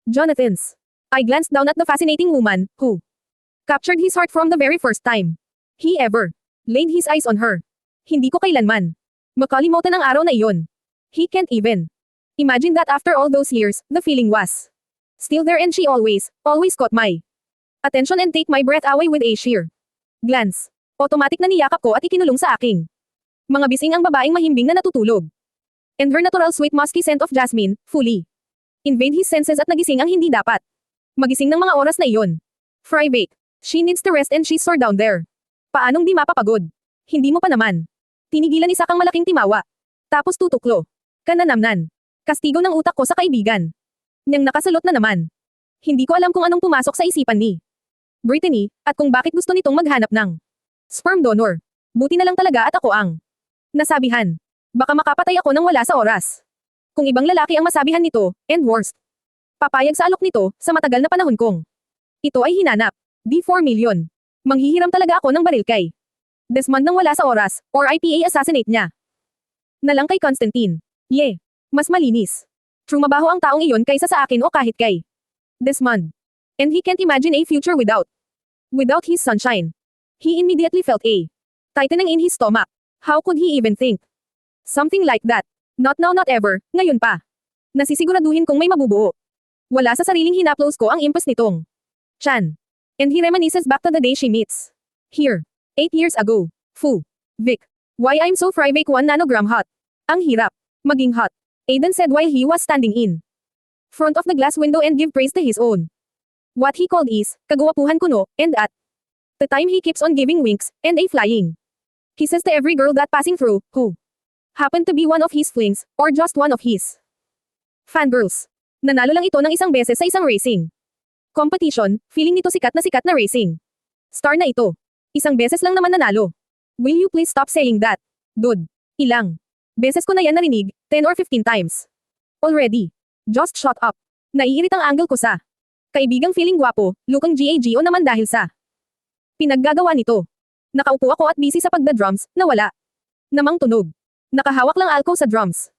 Jonathan's. I glanced down at the fascinating woman, who captured his heart from the very first time he ever laid his eyes on her. Hindi ko kailanman makalimutan ang araw na iyon. He can't even imagine that after all those years, the feeling was still there, and she always caught my attention and take my breath away with a sheer glance. Automatic na niyakap ko at ikinulong sa aking mga bising ang babaeng mahimbing na natutulog. And her natural sweet musky scent of jasmine, fully invade his senses at nagising ang hindi dapat magising ng mga oras na iyon. Frybake. She needs to rest and she's sore down there. Paanong di mapapagod? Hindi mo pa naman. Tinigilan isa kang malaking timawa. Tapos tutuklo. Kananamnan. Kastigo ng utak ko sa kaibigan. Niyang nakasalot na naman. Hindi ko alam kung anong pumasok sa isipan ni Brittany, at kung bakit gusto nitong maghanap ng sperm donor. Buti na lang talaga at ako ang nasabihan. Baka makapatay ako nang wala sa oras. Kung ibang lalaki ang masabihan nito, and worst. Papayag sa alok nito, sa matagal na panahon kong ito ay hinanap. Di 4 million. Manghihiram talaga ako ng baril kay Desmond nang wala sa oras, or IPA assassinate niya. Na lang kay Constantine. Mas malinis. True, mabaho ang taong iyon kaysa sa akin o kahit kay Desmond. And he can't imagine a future without his sunshine. He immediately felt a tightening in his stomach. How could he even think something like that? Not now, not ever, ngayon pa. Nasisiguraduhin kong may mabubuo. Wala sa sariling hinaplos ko ang impas nitong Chan. And he reminisces back to the day she meets here. 8 years ago. Vic. Why I'm so Frybake 1 nanogram hot. Ang hirap maging hot. Aiden said while he was standing in front of the glass window and give praise to his own. What he called is, kagwapuhan kuno, and at the time he keeps on giving winks, and a flying kisses to every girl that passing through, who happened to be one of his flings, or just one of his fangirls. Nanalo lang ito ng isang beses sa isang racing competition, feeling nito sikat na racing star na ito. Isang beses lang naman nanalo. Will you please stop saying that? Dude. Ilang beses ko na yan narinig, 10 or 15 times. Already. Just shut up. Naiiritang angle ko sa kaibigang feeling gwapo, lukang GAGO naman dahil sa pinaggagawa nito. Nakaupo ako at busy sa pagda-drums, na wala namang tunog. Nakahawak lang alko sa drums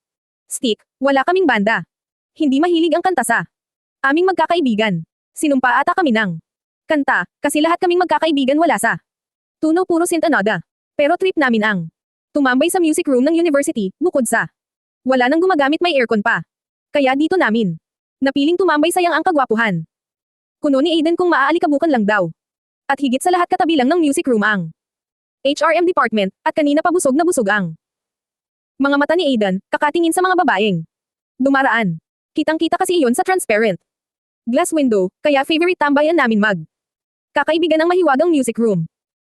stick, wala kaming banda. Hindi mahilig ang kanta sa aming magkakaibigan. Sinumpa ata kami ng kanta, kasi lahat kaming magkakaibigan wala sa tuno, puro synth-anoda. Pero trip namin ang tumambay sa music room ng university, bukod sa wala nang gumagamit, may aircon pa. Kaya dito namin napiling tumambay, sayang ang kagwapuhan kuno ni Aiden kung maaalikabukan lang daw. At higit sa lahat katabi lang ng music room ang HRM department, at kanina pa busog na busog ang mga mata ni Aiden, kakatingin sa mga babaeng dumaraan. Kitang-kita kasi iyon sa transparent glass window, kaya favorite tambayan namin kakaibigan ng mahiwagang music room.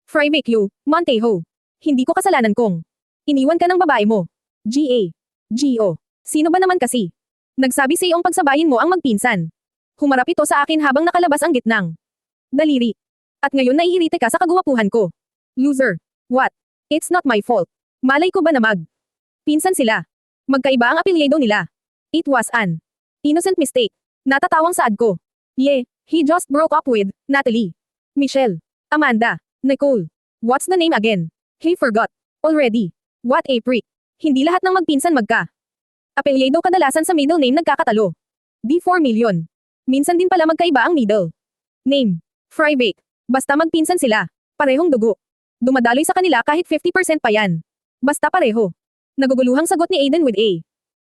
Frybake you, Montejo. Hindi ko kasalanan kung iniwan ka ng babae mo. GO. Sino ba naman kasi? Nagsabi sa iyong pagsabayin mo ang magpinsan. Humarap ito sa akin habang nakalabas ang gitnang daliri. At ngayon naiirite ka sa kagwapuhan ko. Loser. What? It's not my fault. Malay ko ba na pinsan sila? Magkaiba ang apelyido nila. It was an innocent mistake. Natatawang saad ko. He just broke up with Natalie, Michelle, Amanda, Nicole. What's the name again? He forgot already. What a prick. Hindi lahat ng magpinsan apelyido, kadalasan sa middle name nagkakatalo. Di 4 million. Minsan din pala magkaiba ang middle name. Frybake. Basta magpinsan sila. Parehong dugo. Dumadaloy sa kanila kahit 50% pa yan. Basta pareho. Naguguluhang sagot ni Aiden with a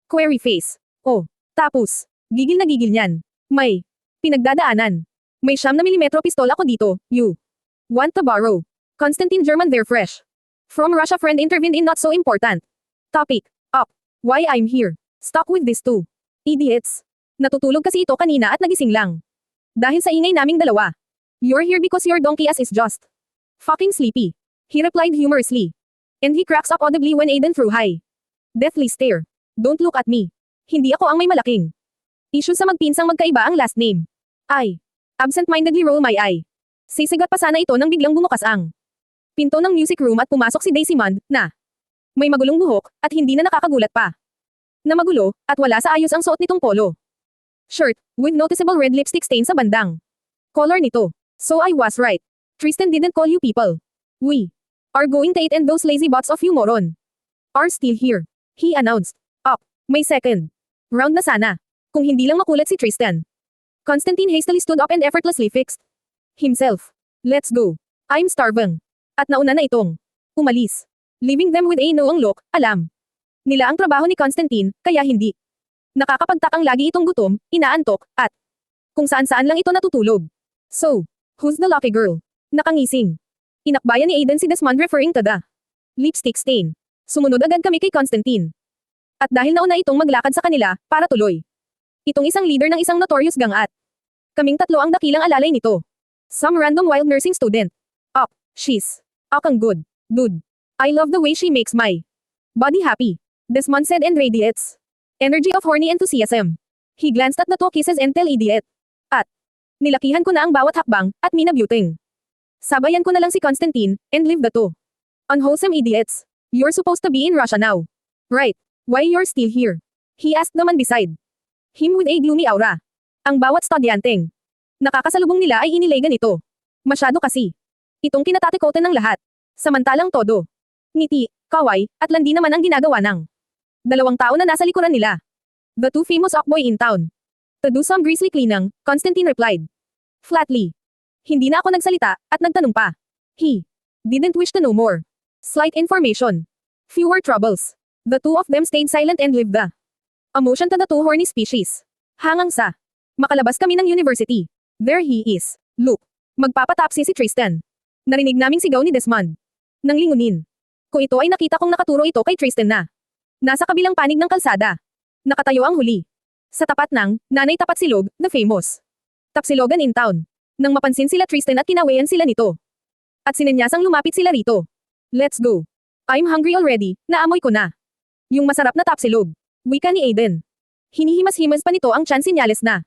query face. Oh. Tapos. Gigil na gigil niyan. May pinagdadaanan. May 9 mm pistol ako dito. You want to borrow? Constantine German there fresh from Russia friend intervened in not so important topic. Up. Why I'm here. Stuck with these two idiots. Natutulog kasi ito kanina at nagising lang. Dahil sa ingay naming dalawa. You're here because your donkey ass is just fucking sleepy. He replied humorously. And he cracks up audibly when Aiden threw high deathly stare. Don't look at me. Hindi ako ang may malaking issue sa magpinsang magkaiba ang last name. I absent-mindedly roll my eye. Sisigat pa sana ito nang biglang bumukas ang pinto ng music room at pumasok si Desmond, na may magulong buhok, at hindi na nakakagulat pa na magulo, at wala sa ayos ang suot nitong polo shirt, with noticeable red lipstick stain sa bandang collar nito. So I was right. Tristan didn't call you people. We are going to eat, and those lazy bots of you moron are still here. He announced. Up. May second round na sana. Kung hindi lang makulat si Tristan. Constantine hastily stood up and effortlessly fixed himself. Let's go. I'm starving. At nauna na itong umalis. Leaving them with a noong look, alam nila ang trabaho ni Constantine, kaya hindi nakakapagtakang lagi itong gutom, inaantok, at kung saan-saan lang ito natutulog. So, who's the lucky girl? Nakangising. Inakbayan ni Aiden si Desmond referring to the lipstick stain. Sumunod agad kami kay Constantine. At dahil nauna itong maglakad sa kanila, para tuloy. Itong isang leader ng isang notorious gang at kaming tatlo ang dakilang alalay nito. Some random wild nursing student. She's akang good, dude. I love the way she makes my body happy. Desmond said and radiates energy of horny enthusiasm. He glanced at the two kisses and tell idiot. At nilakihan ko na ang bawat hakbang, at minabuting. Sabayan ko na lang si Constantine, and leave the two unwholesome idiots. You're supposed to be in Russia now. Right. Why you're still here? He asked the man beside him with a gloomy aura. Ang bawat estudyanteng nakakasalubong nila ay inilay ganito. Masyado kasi. Itong kinatatekotan ng lahat. Samantalang todo ngiti, kaway, at landi naman ang ginagawa ng 2 tao na nasa likuran nila. The two famous okboy in town. To do some grisly cleaning, Constantine replied. Flatly. Hindi na ako nagsalita, at nagtanong pa. He didn't wish to know more. Slight information. Fewer troubles. The two of them stayed silent and lived the emotion to the two horny species. Hangang sa makalabas kami ng university. There he is. Look. Magpapatapsi si Tristan. Narinig naming sigaw ni Desmond. Nang lingunin. Kung ito ay nakita kong nakaturo ito kay Tristan na. Nasa kabilang panig ng kalsada. Nakatayo ang huli. Sa tapat ng Nanay Tapat Silog, the famous Tapsilogan in town. Nang mapansin sila Tristan at kinawayan sila nito. At sinenyasang lumapit sila rito. Let's go. I'm hungry already, naamoy ko na. Yung masarap na tapsilog. Wika ni Aiden. Hinihimas-himas pa nito ang tiyan sinyales na.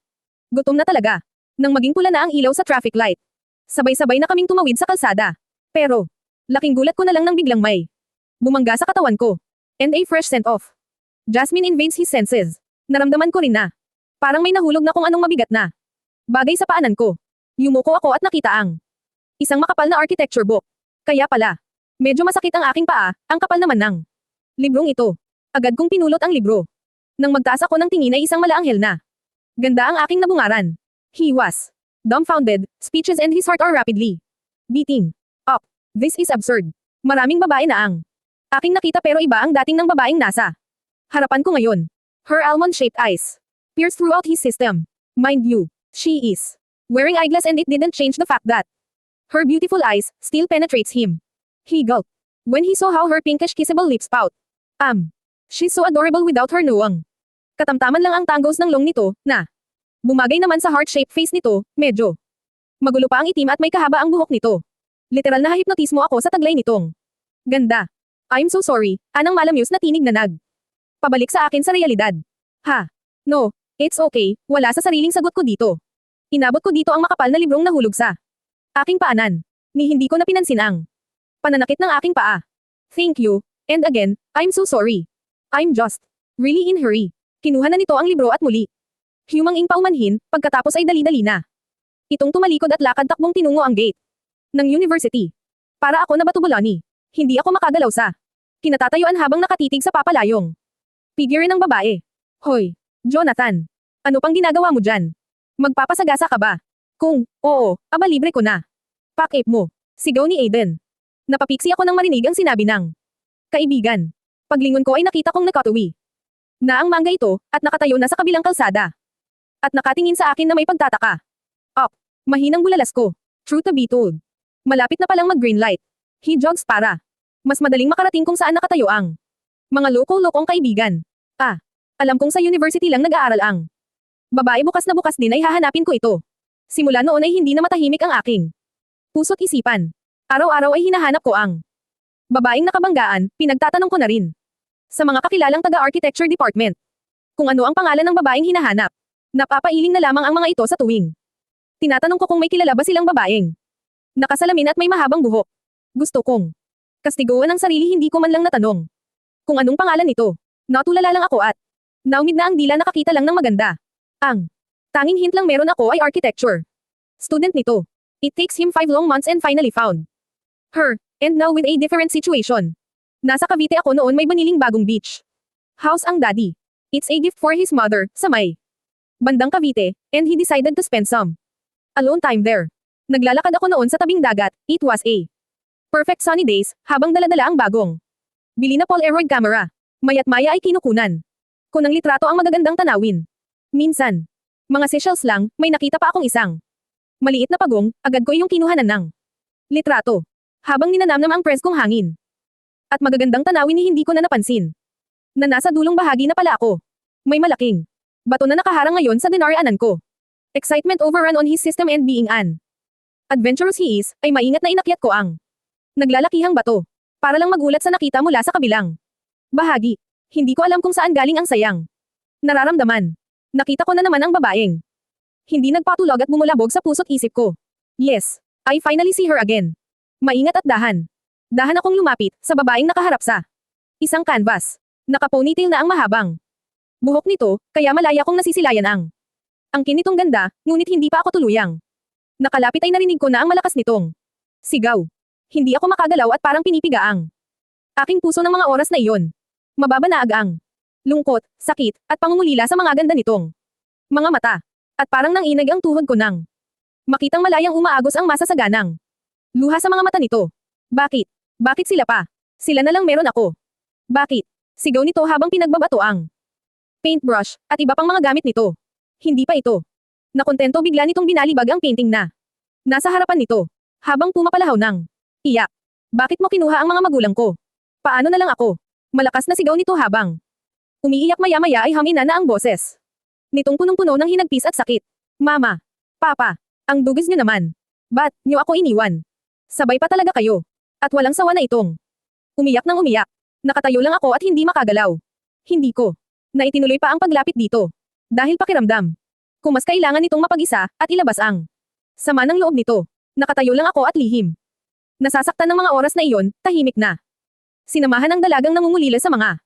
Gutom na talaga. Nang maging pula na ang ilaw sa traffic light. Sabay-sabay na kaming tumawid sa kalsada. Pero, laking gulat ko na lang nang biglang may bumangga sa katawan ko. And a fresh scent of jasmine invades his senses. Naramdaman ko rin na. Parang may nahulog na kung anong mabigat na bagay sa paanan ko. Yumuko ako at nakita ang isang makapal na architecture book. Kaya pala, medyo masakit ang aking paa, ang kapal naman ng librong ito. Agad kong pinulot ang libro. Nang magtaas ako ng tingin ay isang malaanghel na ganda ang aking nabungaran. He was dumbfounded, speeches and his heart are rapidly beating. This is absurd. Maraming babae na ang aking nakita pero iba ang dating ng babaeng nasa harapan ko ngayon. Her almond-shaped eyes pierced throughout his system. Mind you, she is wearing eyeglass and it didn't change the fact that her beautiful eyes still penetrates him. He gulped when he saw how her pinkish kissable lips pout. She's so adorable without her nuwang. Katamtaman lang ang tangos ng long nito, na bumagay naman sa heart-shaped face nito, medyo magulo pa ang itim at may kahaba ang buhok nito. Literal na hipnotismo ako sa taglay nitong ganda. I'm so sorry, anang malamyos na tinig na pabalik sa akin sa realidad. No, it's okay, wala sa sariling sagot ko dito. Inabot ko dito ang makapal na librong nahulog sa aking paanan. Ni hindi ko na pinansin ang pananakit ng aking paa. Thank you, and again, I'm so sorry. I'm just really in hurry. Kinuha na nito ang libro at muli humanging paumanhin, pagkatapos ay dali-dali na itong tumalikod at lakad takbong tinungo ang gate ng university. Para ako na batubulani. Hindi ako makagalaw sa kinatatayuan habang nakatitig sa papalayong figure ng babae. Hoy, Jonathan. Ano pang ginagawa mo dyan? Magpapasagasa ka ba? Kung, oo, aba libre ko na. Pack-up mo. Sigaw ni Aiden. Napapiksi ako nang marinig ang sinabi ng kaibigan. Paglingon ko ay nakita kong nakatuwi na ang mangga ito, at nakatayo na sa kabilang kalsada. At nakatingin sa akin na may pagtataka. Mahinang bulalas ko. True to be told. Malapit na palang mag-green light. He jogs para mas madaling makarating kung saan nakatayo ang mga loko-lokong kaibigan. Alam kong sa university lang nag-aaral ang babae, bukas na bukas din ay hahanapin ko ito. Simula noon ay hindi na matahimik ang aking puso't isipan. Araw-araw ay hinahanap ko ang babaeng nakabanggaan, pinagtatanong ko na rin sa mga kakilalang taga-architecture department kung ano ang pangalan ng babaeng hinahanap. Napapailing na lamang ang mga ito sa tuwing tinatanong ko kung may kilala ba silang babaeng nakasalamin at may mahabang buhok. Gusto kong kastiguan ang sarili, hindi ko man lang natanong kung anong pangalan nito. Natulala lang ako at naumid na ang dila, nakakita lang ng maganda. Ang tanging hint lang meron ako ay architecture student nito. It takes him 5 long months and finally found her, and now with a different situation. Nasa Cavite ako noon, may baniling bagong beach house ang daddy. It's a gift for his mother, sa may bandang Cavite, and he decided to spend some alone time there. Naglalakad ako noon sa tabing dagat, it was a perfect sunny days, habang daladala ang bagong bili na Polaroid camera. Maya't maya ay kinukunan ko ng litrato ang magagandang tanawin. Minsan, mga Seychelles lang, may nakita pa akong isang maliit na pagong, agad ko iyong kinuhanan ng litrato. Habang ninanamnam ang preskong hangin. At magagandang tanawin ni hindi ko na napansin. Na nasa dulong bahagi na pala ako. May malaking bato na nakaharang ngayon sa dinaraanan ko. Excitement overran on his system and being an adventurous he is, ay maingat na inakyat ko ang naglalakihang bato. Para lang magulat sa nakita mula sa kabilang bahagi. Hindi ko alam kung saan galing ang sayang nararamdaman. Nakita ko na naman ang babaeng hindi nagpatulog at bumulabog sa puso't isip ko. Yes, I finally see her again. Maingat at dahan. Dahan akong lumapit sa babaeng nakaharap sa isang canvas. Nakaponytail na ang mahabang buhok nito, kaya malaya kong nasisilayan ang angkin nitong ganda, ngunit hindi pa ako tuluyang nakalapit ay narinig ko na ang malakas nitong sigaw. Hindi ako makagalaw at parang pinipiga ang aking puso ng mga oras na iyon. Mababanaag ang lungkot, sakit, at pangungulila sa mga ganda nitong mga mata. At parang nanginag ang tuhod ko nang makitang malayang umaagos ang masasaganang luha sa mga mata nito. Bakit? Bakit sila pa? Sila na lang meron ako. Bakit? Sigaw nito habang pinagbabato ang paintbrush, at iba pang mga gamit nito. Hindi pa ito nakontento, bigla nitong binalibag ang painting na nasa harapan nito. Habang pumapalahaw ng iyak. Bakit mo kinuha ang mga magulang ko? Paano na lang ako? Malakas na sigaw nito habang umiiyak, maya-maya ay hamina na ang boses nitong punong-puno ng hinagpis at sakit. Mama. Papa. Ang dugis niyo naman. Ba't niyo ako iniwan? Sabay pa talaga kayo. At walang sawa na itong umiyak ng umiyak. Nakatayo lang ako at hindi makagalaw. Hindi ko na itinuloy pa ang paglapit dito. Dahil pakiramdam kung mas kailangan nitong mapag-isa at ilabas ang sama ng loob nito. Nakatayo lang ako at lihim. Nasasaktan ng mga oras na iyon, tahimik na. Sinamahan ng dalagang nangungulila sa mga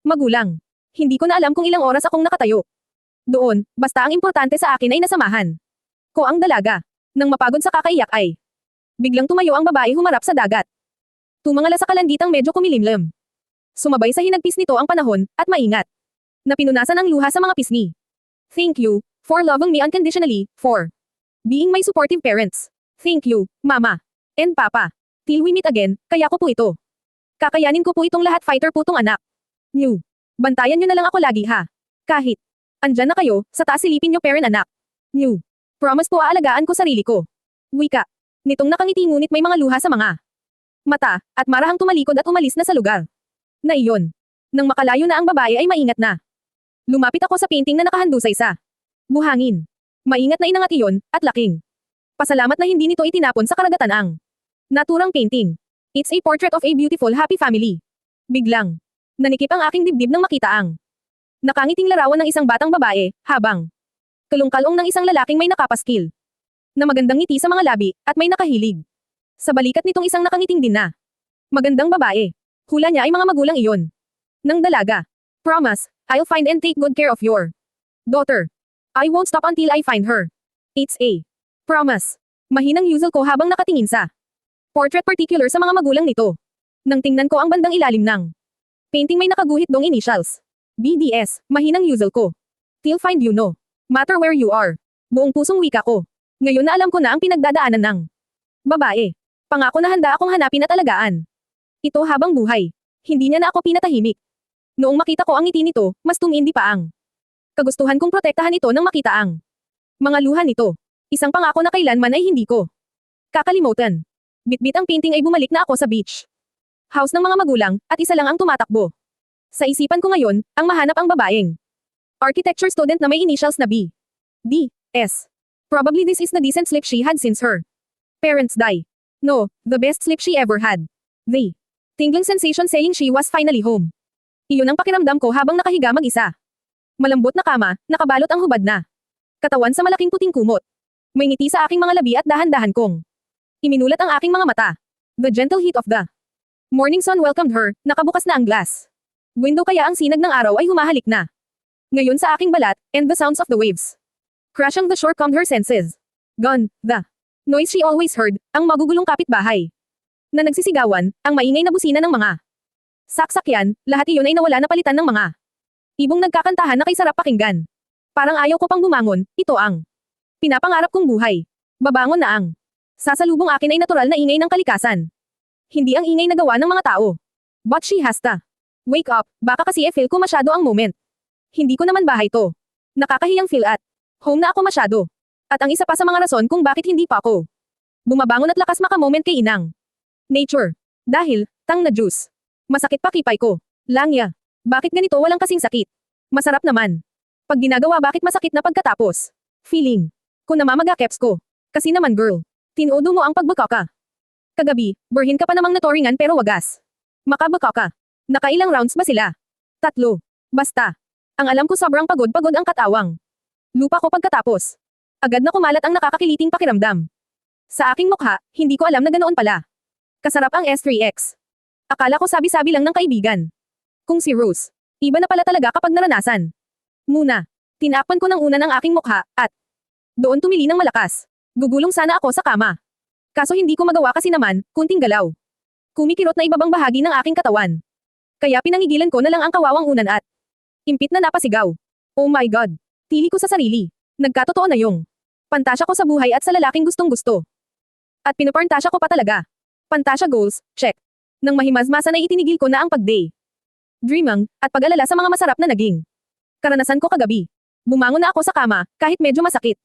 magulang. Hindi ko na alam kung ilang oras akong nakatayo doon, basta ang importante sa akin ay nasamahan ko ang dalaga. Nang mapagod sa kakaiyak ay biglang tumayo ang babae, humarap sa dagat. Tumangala sa kalanditang medyo kumilimlim. Sumabay sa hinagpis nito ang panahon, at maingat na pinunasan ang luha sa mga pisngi. Thank you for loving me unconditionally, for being my supportive parents. Thank you, Mama and Papa. Till we meet again, kaya ko po ito. Kakayanin ko po itong lahat, fighter po tong anak. New. Bantayan nyo na lang ako lagi, ha? Kahit andyan na kayo, sa taas silipin nyo, parent anak. New. Promise po aalagaan ko sarili ko. Wika. Nitong nakangiti ngunit may mga luha sa mga mata, at marahang tumalikod at umalis na sa lugar na iyon. Nang makalayo na ang babae ay maingat na lumapit ako sa painting na nakahandusay sa buhangin. Maingat na inangat iyon, at laking pasalamat na hindi nito itinapon sa karagatan ang naturang painting. It's a portrait of a beautiful happy family. Biglang nanikip ang aking dibdib nang makita ang nakangiting larawan ng isang batang babae, habang kalungkalong ng isang lalaking may nakapaskil na magandang ngiti sa mga labi, at may nakahilig sa balikat nitong isang nakangiting din na magandang babae. Hula niya ay mga magulang iyon ng dalaga. Promise, I'll find and take good care of your daughter. I won't stop until I find her. It's a promise. Mahinang yuzel ko habang nakatingin sa portrait, particular sa mga magulang nito. Nang tingnan ko ang bandang ilalim ng painting, may nakaguhit dong initials. BDS, mahinang yuzel ko. Till find you, no matter where you are. Buong pusong wika ko. Ngayon na alam ko na ang pinagdadaanan ng babae. Pangako na handa akong hanapin at alagaan ito habang buhay. Hindi niya na ako pinatahimik. Noong makita ko ang ngiti nito, mas tumindi pa ang kagustuhan kong protektahan ito nang makita ang mga luha nito. Isang pangako na kailanman ay hindi ko kakalimutan. Bitbit ang painting ay bumalik na ako sa beach house ng mga magulang, at isa lang ang tumatakbo sa isipan ko ngayon, ang mahanap ang babaeng architecture student na may initials na B. D. S. Probably this is the decent sleep she had since her parents die. No, the best sleep she ever had. The tingling sensation saying she was finally home. Iyon ang pakiramdam ko habang nakahiga mag-isa. Malambot na kama, nakabalot ang hubad na katawan sa malaking puting kumot. May ngiti sa aking mga labi at dahan-dahan kong iminulat ang aking mga mata. The gentle heat of the morning sun welcomed her, nakabukas na ang glass window, kaya ang sinag ng araw ay humahalik na ngayon sa aking balat, and the sounds of the waves crashing the shore calmed her senses. Gone, the noise she always heard, ang magugulong kapitbahay na nagsisigawan, ang maingay na busina ng mga saksakyan, lahat iyon ay nawala na palitan ng mga ibong nagkakantahan na kay sarap pakinggan. Parang ayaw ko pang bumangon, ito ang pinapangarap kong buhay. Babangon na ang sasalubong akin ay natural na ingay ng kalikasan. Hindi ang ingay na gawa ng mga tao. But she has to wake up, baka kasi feel ko masyado ang moment. Hindi ko naman bahay to. Nakakahiyang feel at home na ako masyado. At ang isa pa sa mga rason kung bakit hindi pa ako bumabangon at lakas maka-moment kay inang nature. Dahil, tang na juice. Masakit pa kipay ko. Langya. Bakit ganito walang kasing sakit? Masarap naman. Pag ginagawa bakit masakit na pagkatapos? Feeling. Kung namamaga-keps ko. Kasi naman girl. Tinodo mo ang pagbaka ka. Kagabi, burhin ka pa namang natoringan pero wagas. Makabaka ka. Nakailang rounds ba sila? 3. Basta. Ang alam ko sobrang pagod ang katawang. Lupa ko pagkatapos. Agad na kumalat ang nakakakiliting pakiramdam. Sa aking mukha, hindi ko alam na ganoon pala. Kasarap ang S3X. Akala ko sabi-sabi lang ng kaibigan. Kung si Rose, iba na pala talaga kapag naranasan. Muna, tinakpan ko ng una ng aking mukha, at doon tumili ng malakas. Gugulong sana ako sa kama. Kaso hindi ko magawa kasi naman, kunting galaw. Kumikirot na ibabang bahagi ng aking katawan. Kaya pinangigilan ko na lang ang kawawang unan at impit na napasigaw. Oh my God! Tili ko sa sarili. Nagkatotoo na yung pantasya ko sa buhay at sa lalaking gustong-gusto. At pinuparntasya ko pa talaga. Pantasya goals, check. Nang mahimasmasan ay itinigil ko na ang pag-day dreaming, at pag-alala sa mga masarap na naging karanasan ko kagabi. Bumangon na ako sa kama, kahit medyo masakit.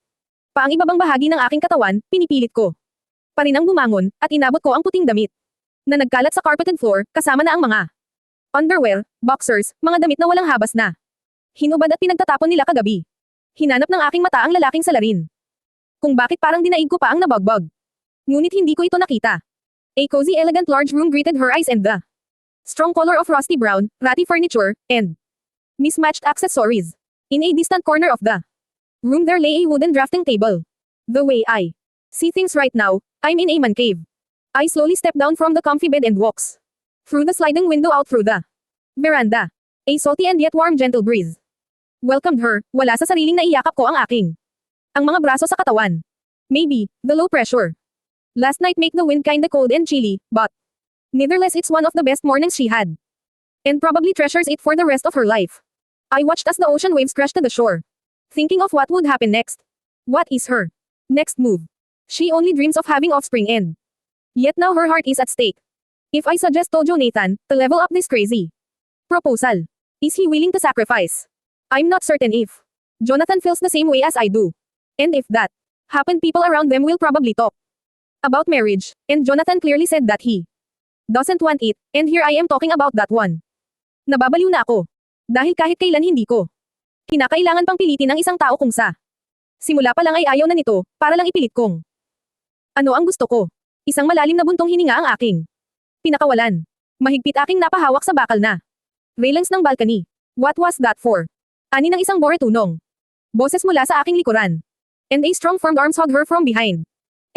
Pa ang ibabang bahagi ng aking katawan, pinipilit ko pa rin ang bumangon, at inabot ko ang puting damit na nagkalat sa carpeted floor, kasama na ang mga underwear, boxers, mga damit na walang habas na hinubad at pinagtatapon nila kagabi. Hinanap ng aking mata ang lalaking salarin. Kung bakit parang dinaig ko pa ang nabagbag. Ngunit hindi ko ito nakita. A cozy elegant large room greeted her eyes and the strong color of rusty brown, ratty furniture, and mismatched accessories. In a distant corner of the room there lay a wooden drafting table. The way I see things right now, I'm in a man cave. I slowly step down from the comfy bed and walks through the sliding window out through the veranda. A salty and yet warm gentle breeze welcomed her, wala sa sariling naiyakap ko ang mga braso sa katawan. Maybe, the low pressure last night make the wind kinda cold and chilly, but nevertheless it's one of the best mornings she had. And probably treasures it for the rest of her life. I watched as the ocean waves crashed to the shore. Thinking of what would happen next. What is her next move? She only dreams of having offspring and yet now her heart is at stake. If I suggest to Jonathan to level up this crazy proposal, is he willing to sacrifice? I'm not certain if Jonathan feels the same way as I do. And if that happened, people around them will probably talk about marriage, and Jonathan clearly said that he doesn't want it, and here I am talking about that one. Nababaliw na ako. Dahil kahit kailan hindi ko kinakailangan pang pilitin ang isang tao kung sa simula pa lang ay ayaw na nito, para lang ipilit kong ano ang gusto ko. Isang malalim na buntong hininga ang aking pinakawalan. Mahigpit aking napahawak sa bakal na railings ng balcony. What was that for? Ani ng isang boretunong boses mula sa aking likuran. And a strong firm arms hugged her from behind.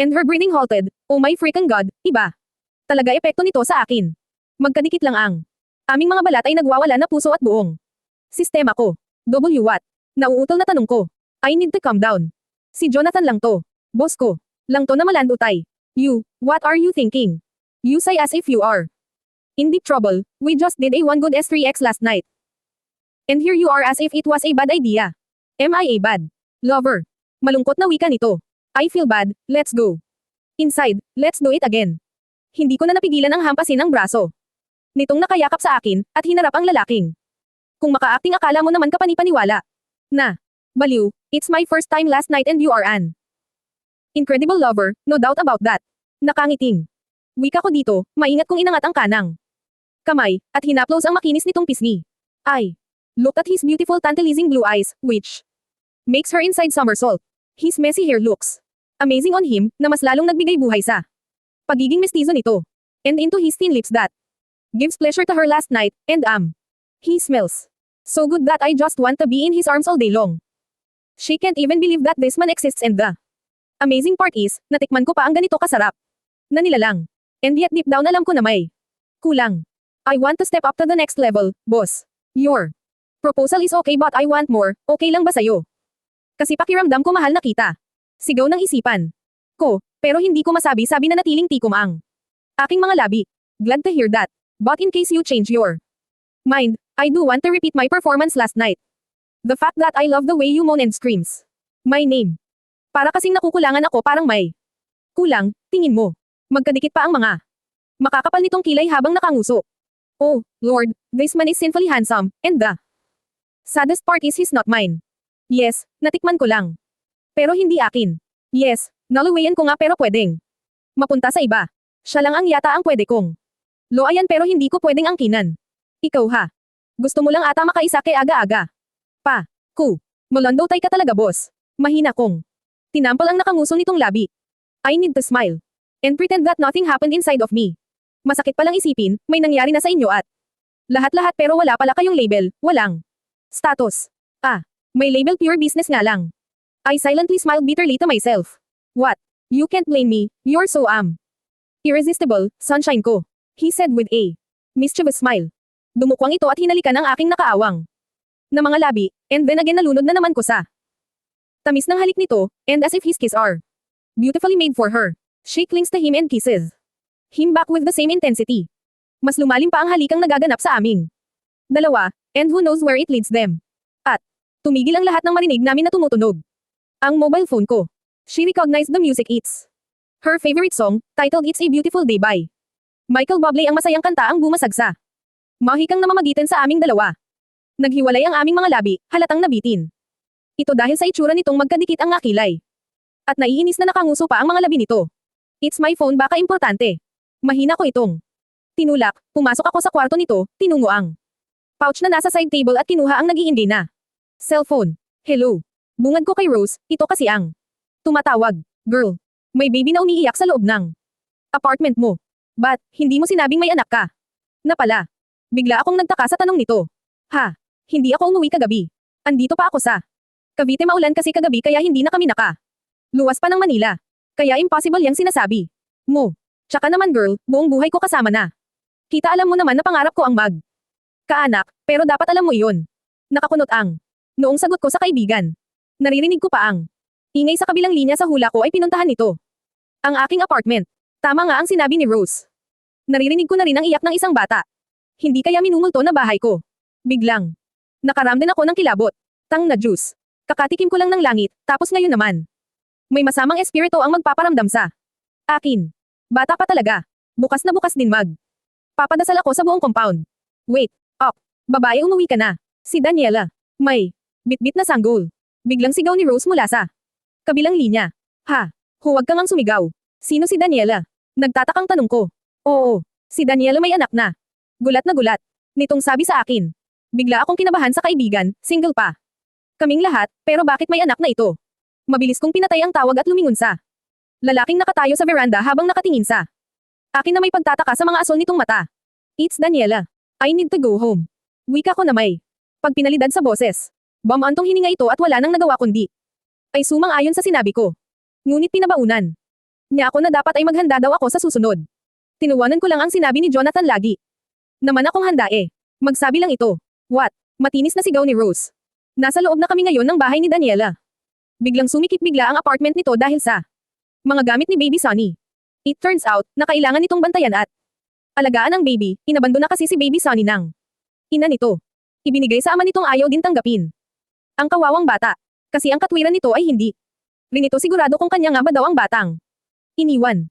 And her breathing halted. Oh my freaking God, iba. Talaga epekto nito sa akin. Magkadikit lang ang aming mga balat ay nagwawala na puso at buong sistema ko. W what? Nauutol na tanong ko. I need to calm down. Si Jonathan lang to. Boss ko. Lang to na malandutay. You, what are you thinking? You say as if you are in deep trouble. We just did a one good S3X last night. And here you are as if it was a bad idea. Am I a bad lover? Malungkot na wika nito. I feel bad, let's go. Inside, let's do it again. Hindi ko na napigilan ang hampasin ng braso nitong nakayakap sa akin, at hinarap ang lalaking. Kung maka-acting akala mo naman kapani-paniwala na baliw, it's my first time last night and you are an incredible lover, no doubt about that. Nakangiting wika ko dito, maingat kong inangat ang kanang kamay, at hinaplos ang makinis nitong pisngi. I looked at his beautiful tantalizing blue eyes, which makes her inside somersault. His messy hair looks amazing on him, na mas lalong nagbigay buhay sa pagiging mestizo nito. And into his thin lips that gives pleasure to her last night, and he smells so good that I just want to be in his arms all day long. She can't even believe that this man exists, and the amazing part is, natikman ko pa ang ganito kasarap na nilalang. And yet deep down alam ko na may kulang. I want to step up to the next level, boss. Your proposal is okay but I want more, okay lang ba sa'yo? Kasi pakiramdam ko mahal na kita. Sigaw ng isipan ko, pero hindi ko masabi-sabi na natiling tikom ang aking mga labi. Glad to hear that. But in case you change your mind, I do want to repeat my performance last night. The fact that I love the way you moan and screams. My name. Para kasing nakukulangan ako parang may kulang, tingin mo. Magkadikit pa ang mga makakapal nitong kilay habang nakanguso. Oh, Lord, this man is sinfully handsome, and the saddest part is he's not mine. Yes, natikman ko lang. Pero hindi akin. Yes, naluwayan ko nga pero pwedeng mapunta sa iba. Siya lang ang yata ang pwede kong loayan pero hindi ko pwedeng angkinan. Ikaw ha. Gusto mo lang ata makaisa kay aga-aga. Pa, Molondotay ka talaga boss. Mahina kong tinampal ang nakanguso nitong labi. I need to smile and pretend that nothing happened inside of me. Masakit palang isipin, may nangyari na sa inyo at lahat-lahat pero wala pala kayong label, walang status. May label pure business nga lang. I silently smiled bitterly to myself. What? You can't blame me, you're so irresistible, sunshine ko. He said with a mischievous smile. Dumukwang ito at hinalikan ang aking nakaawang na mga labi, and then again nalunod na naman ko sa tamis ng halik nito, and as if his kiss are beautifully made for her. She clings to him and kisses him back with the same intensity. Mas lumalim pa ang halikang nagaganap sa aming dalawa, and who knows where it leads them. At tumigil ang lahat ng marinig namin na tumutunog. Ang mobile phone ko. She recognized the music. It's her favorite song, titled It's a Beautiful Day by Michael Bublé. Ang masayang kanta ang bumasag sa mahikang namamagitan sa aming dalawa. Naghiwalay ang aming mga labi, halatang nabitin. Ito dahil sa itsura nitong magkadikit ang ngakilay. At naiinis na nakanguso pa ang mga labi nito. It's my phone, baka importante. Mahina ko itong tinulak, pumasok ako sa kwarto nito, tinungo ang pouch na nasa side table at kinuha ang nag-iindi na cellphone. Hello. Bungad ko kay Rose, ito kasi ang tumatawag. Girl, may baby na umiiyak sa loob ng apartment mo. But, hindi mo sinabing may anak ka? Na pala. Bigla akong nagtaka sa tanong nito. Ha? Hindi ako umuwi kagabi. Andito pa ako sa Cavite, maulan kasi kagabi kaya hindi na kami luwas pa ng Manila. Kaya impossible yang sinasabi mo. Tsaka naman girl, buong buhay ko kasama na. Kita, alam mo naman na pangarap ko ang kaanak, pero dapat alam mo iyon. Nakakunot ang noong sagot ko sa kaibigan. Naririnig ko pa ang ingay sa kabilang linya. Sa hula ko ay pinuntahan nito ang aking apartment. Tama nga ang sinabi ni Rose. Naririnig ko na rin ang iyak ng isang bata. Hindi kaya minumulto na bahay ko. Biglang nakaramdam ako ng kilabot. Tang na juice. Kakatikim ko lang ng langit, tapos ngayon naman may masamang espiritu ang magpaparamdam sa akin. Bata pa talaga. Bukas na bukas din papadasal ako sa buong compound. Wait, up. Babae, umuwi ka na. Si Daniela. May bitbit na sanggol. Biglang sigaw ni Rose mula sa kabilang linya. Ha? Huwag kang ang sumigaw. Sino si Daniela? Nagtatakang tanong ko. Oo, si Daniela may anak na. Gulat na gulat nitong sabi sa akin. Bigla akong kinabahan sa kaibigan, single pa kaming lahat, pero bakit may anak na ito? Mabilis kong pinatay ang tawag at lumingon sa lalaking nakatayo sa veranda habang nakatingin sa akin na may pagtataka sa mga asol nitong mata. It's Daniela. I need to go home. Wika ko na may pagpinalidad sa boses. Bamantong hininga ito at wala nang nagawa kundi ay sumang-ayon sa sinabi ko. Ngunit pinabaunan niya ako na dapat ay maghanda daw ako sa susunod. Tinuwanan ko lang ang sinabi ni Jonathan lagi. Naman akong handa eh. Magsabi lang ito. What? Matinis na sigaw ni Rose. Nasa loob na kami ngayon ng bahay ni Daniela. Biglang sumikip bigla ang apartment nito dahil sa mga gamit ni Baby Sonny. It turns out, na kailangan nitong bantayan at alagaan ang baby. Inabando na kasi si Baby Sonny ng ina nito. Ibinigay sa ama nitong ayaw din tanggapin ang kawawang bata. Kasi ang katwiran nito ay hindi rin ito sigurado kung kanya nga ba daw ang batang iniwan.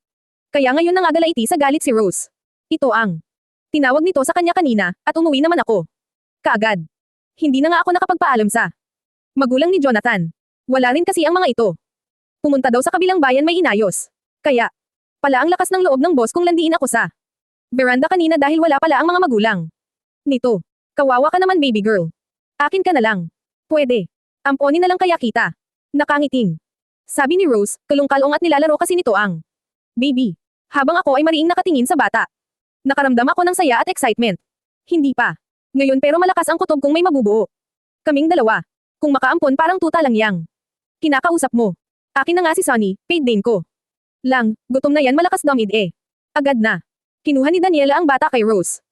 Kaya ngayon nangagalaiti sa galit si Rose. Ito ang tinawag nito sa kanya kanina, at umuwi naman ako kaagad. Hindi na nga ako nakapagpaalam sa magulang ni Jonathan. Wala rin kasi ang mga ito. Pumunta daw sa kabilang bayan, may inayos. Kaya pala ang lakas ng loob ng boss kung landiin ako sa veranda kanina dahil wala pala ang mga magulang nito. Kawawa ka naman baby girl. Akin ka na lang. Pwede. Amponin na lang kaya kita. Nakangiting sabi ni Rose, kalong-kalong at nilalaro kasi nito ang baby. Habang ako ay mariing nakatingin sa bata. Nakaramdam ako ng saya at excitement. Hindi pa ngayon pero malakas ang kutob kung may mabubuo kaming dalawa. Kung makaampon parang tuta lang yang kinakausap mo. Akin na nga si Sonny, paid din ko. Lang, gutom na yan, malakas damid eh. Agad na. Kinuha ni Daniela ang bata kay Rose.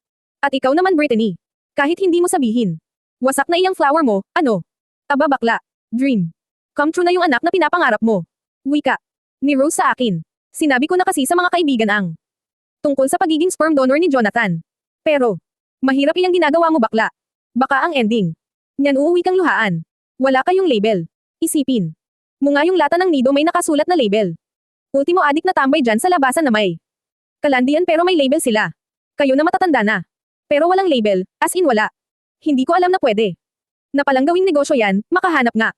At ikaw naman Brittany. Kahit hindi mo sabihin. Wasak na iyang flower mo, ano? Aba bakla. Dream. Come true na yung anak na pinapangarap mo. Wika. Ni Rose sa akin. Sinabi ko na kasi sa mga kaibigan ang tungkol sa pagiging sperm donor ni Jonathan. Pero mahirap iyang ginagawa mo bakla. Baka ang ending niyan uuwi kang luhaan. Wala kayong label. Isipin. Munga yung lata ng nido may nakasulat na label. Ultimo adik na tambay dyan sa labasan na may kalandian pero may label sila. Kayo na matatanda na. Pero walang label, as in wala. Hindi ko alam na pwede. Napalang gawing negosyo yan, makahanap nga.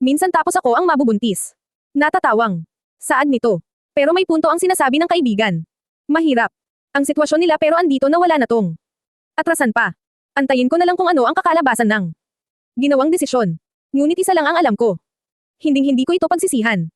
Minsan tapos ako ang mabubuntis. Natatawang. Saad nito. Pero may punto ang sinasabi ng kaibigan. Mahirap. Ang sitwasyon nila pero andito na wala na tong. Atrasan pa. Antayin ko na lang kung ano ang kakalabasan ng ginawang desisyon. Ngunit isa lang ang alam ko. Hinding-hindi ko ito pagsisihan.